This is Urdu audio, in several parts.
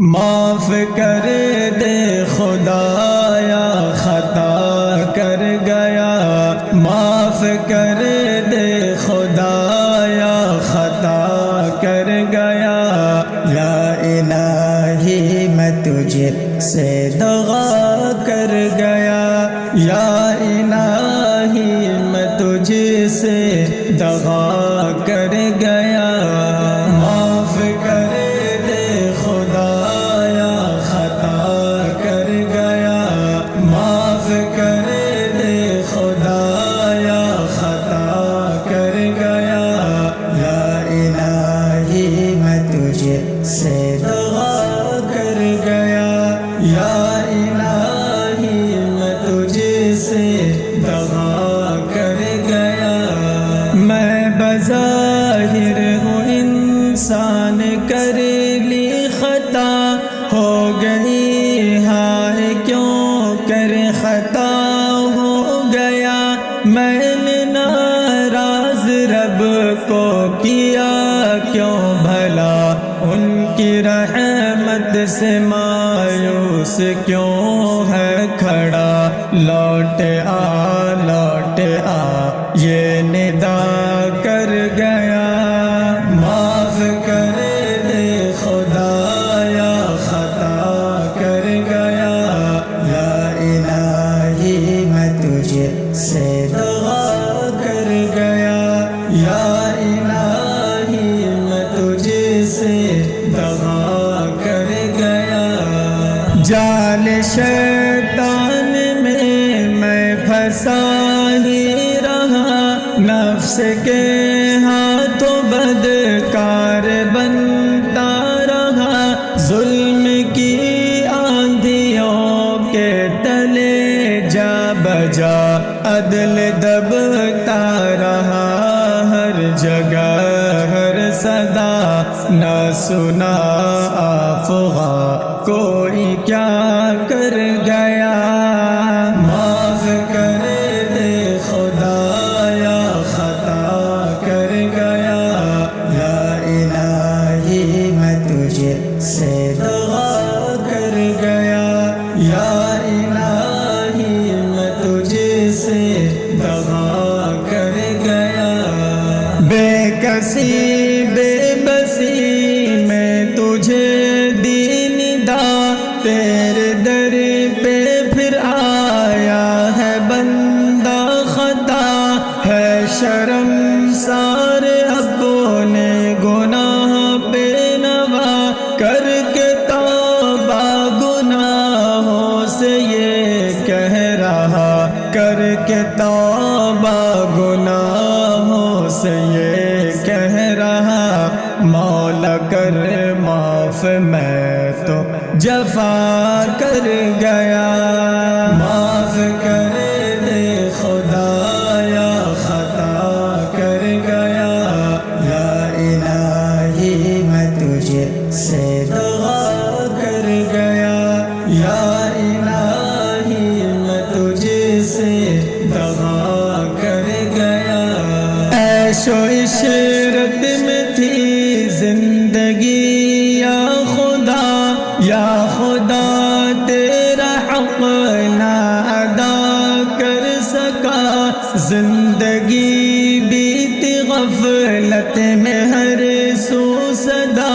معاف کر دے خدایا خطا کر گیا، معاف کر دے خدایا خطا کر گیا، یا الہی میں تجھ سے دغا کر گیا، یا الہی میں تجھ سے دغا کر گیا، معاف کر دے خدایا خطا کر گیا، معاف کر دے خدایا خطا کر گیا، یا الہی میں تجھ سے دغا کر گیا، یا الہی میں تجھ سے دغا کر گیا، میں بظاہر ہوں انسان کر لی خطا، ہو گئی ہائے کیوں کر خطا ہو گیا، میں نے ناراض رب کو کیا کیوں بھلا، ان کی رحمت سے مایوس کیوں ہے کھڑا، لوٹ آ یہ ندا کر گیا، معاف کر دے خدایا خطا کر گیا، یا الہی میں تجھ سے دغا کر گیا، یا الہی میں تجھ سے دغا کر گیا، جال شیطان میں پھنسا ہی رہا، نفس کے ہاتھوں بدکار بنتا رہا، ظلم کی آندھیوں کے تلے جا بجا عدل دبتا رہا، ہر جگہ ہر صدا نہ سنا افواہ کوئی کیا کر گیا، معاف کر دے خدایا خطا کر گیا، یا الہی میں تجھ سے دغا کر گیا، یا الہی میں تجھ سے دغا کر گیا، بے کسی بے بسی میں تجھے دی ندا، تیرے در پہ پھر آیا ہے بندہ خطا، ہے شرم سار اپنے گناہ پہ نوا، کر کے توبہ گناہوں سے یہ کہہ رہا، کر کے توبہ گناہوں سے یہ کہہ رہا، مولا کر معاف میں تو جفا کر گیا، معاف کر دے خدایا خطا کر گیا، یا الہی میں تجھ سے دغا کر گیا، یا الہی میں تجھ سے دغا کر گیا، عیش و عشرت میں تھی زندگی یا خدا، یا خدا تیرا حق نہ ادا کر سکا، زندگی بیتی غفلت میں ہر سو صدا،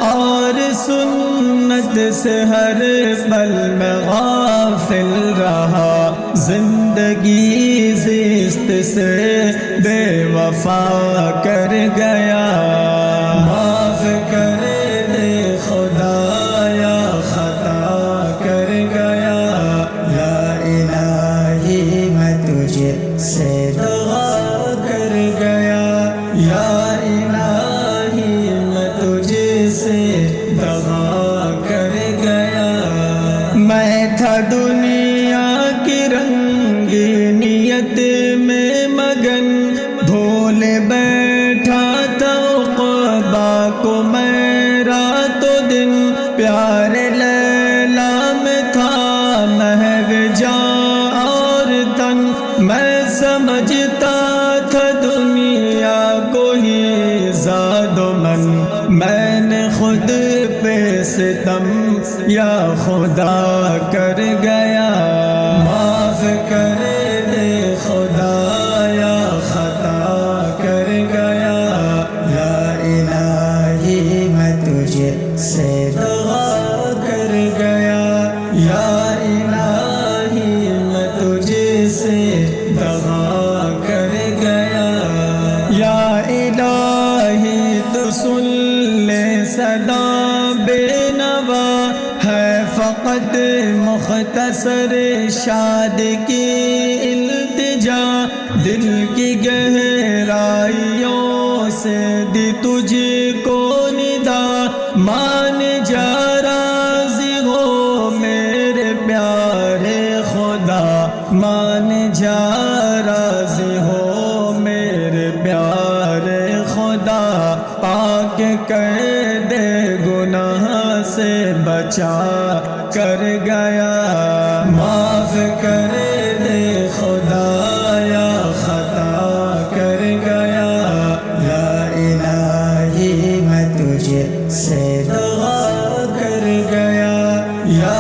اور سنت سے ہر پل میں غافل رہا، زندگی زیست سے بے وفا کر گیا، معاف کر دے خدایا خطا کر گیا، یا الہی میں تجھ سے دغا کر گیا، یا الہی میں تجھ سے دغا کر گیا، میں تھا دنیا کی رنگی نیت میں مگن، بھول بیٹھا تھا عقبا کو میں رات و دن، پیارے لیلا میں تھا مہو جاں اور تن، میں سمجھتا تھا دنیا کو ہی زاد و من، میں نے خود پہ ستم یا خدا کر گیا معاف کر دے خدا یا خطا کر گیا یا الہی میں تجھ سے دعا کر گیا یا الہی میں تجھ سے دعا کر گیا یا الہی تو سن لے صدا بے نوا ہے فقط مختصر شاد کی التجا دل کی گہرائیوں سے دی تجھ کو ندا مان جا راضی ہو میرے پیارے خدا مان جا راضی ہو میرے پیارے خدا پاک کر دے گناہ سے بچا کر گیا معاف کر دے خدا یا خطا کر گیا یا الہی میں تجھ سے دعا کر گیا یا